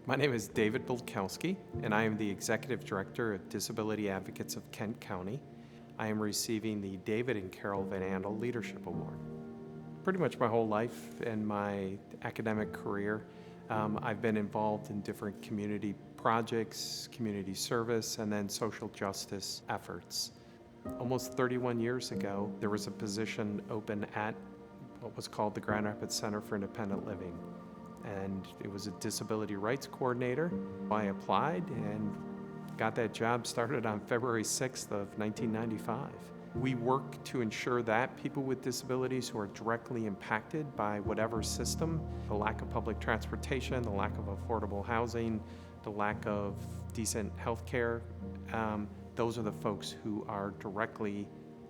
My name is David Bulkowski, and I am the Executive Director of Disability Advocates of Kent County. I am receiving the David and Carol Van Andel Leadership Award. Pretty much my whole life and my academic career, I've been involved in different community projects, community service, and then social justice efforts. Almost 31 years ago, there was a position open at what was called the Grand Rapids Center for Independent Living. And it was a disability rights coordinator. I applied and got that job started on February 6th of 1995. We work to ensure that people with disabilities who are directly impacted by whatever system, the lack of public transportation, the lack of affordable housing, the lack of decent health care, those are the folks who are directly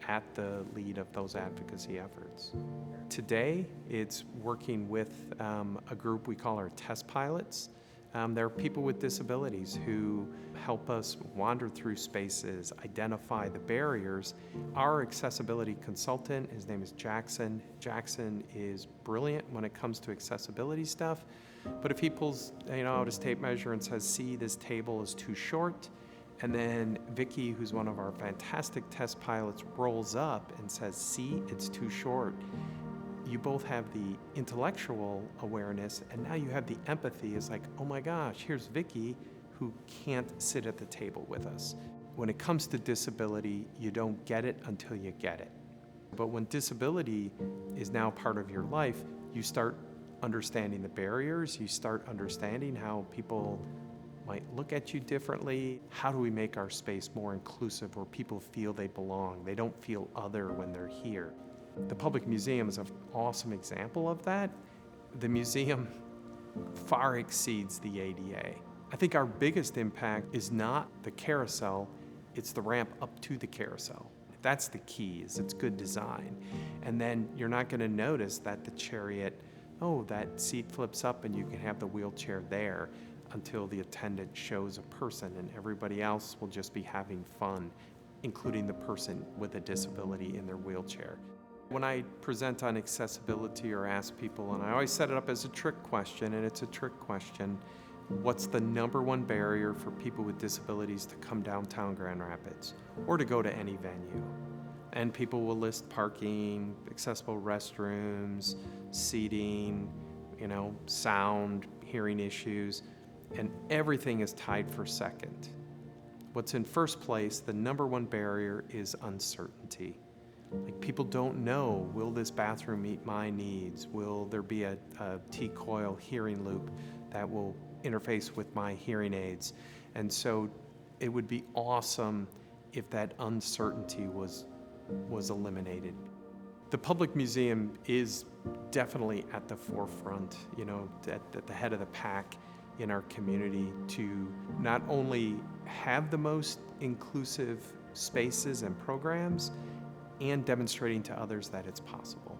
at the lead of those advocacy efforts. Today, it's working with a group we call our test pilots. They're people with disabilities who help us wander through spaces, identify the barriers. Our accessibility consultant, his name is Jackson. Jackson is brilliant when it comes to accessibility stuff, but if he pulls out his tape measure and says, see, this table is too short, and then Vicky, who's one of our fantastic test pilots, rolls up and says, see, it's too short. You both have the intellectual awareness, and now you have the empathy. It's like, oh my gosh, here's Vicky who can't sit at the table with us. When it comes to disability, you don't get it until you get it. But when disability is now part of your life, you start understanding the barriers, you start understanding how people might look at you differently. How do we make our space more inclusive where people feel they belong? They don't feel other when they're here. The Public Museum is an awesome example of that. The museum far exceeds the ADA. I think our biggest impact is not the carousel, it's the ramp up to the carousel. That's the key, is it's good design. And then you're not gonna notice that the chariot, that seat flips up and you can have the wheelchair there, until the attendant shows a person, and everybody else will just be having fun, including the person with a disability in their wheelchair. When I present on accessibility or ask people, and I always set it up as a trick question, and it's a trick question, what's the number one barrier for people with disabilities to come downtown Grand Rapids or to go to any venue? And people will list parking, accessible restrooms, seating, sound, hearing issues, and everything is tied for second. What's in first place, the number one barrier, is uncertainty. Like, people don't know, will this bathroom meet my needs? Will there be a T-coil hearing loop that will interface with my hearing aids? And so it would be awesome if that uncertainty was eliminated. The Public Museum is definitely at the forefront, at the head of the pack in our community to not only have the most inclusive spaces and programs and demonstrating to others that it's possible.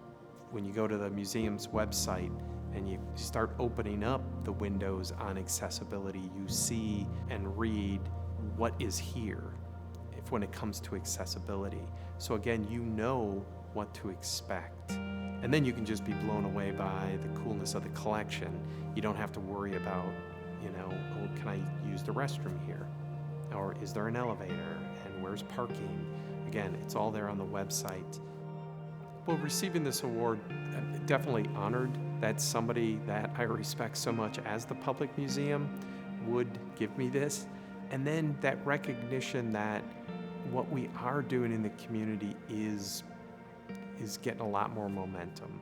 When you go to the museum's website and you start opening up the windows on accessibility, you see and read what is here when it comes to accessibility. So again, you know what to expect. And then you can just be blown away by the coolness of the collection. You don't have to worry about, can I use the restroom here? Or is there an elevator? And where's parking? Again, it's all there on the website. Well, receiving this award, I'm definitely honored that somebody that I respect so much as the Public Museum would give me this. And then that recognition that what we are doing in the community is getting a lot more momentum.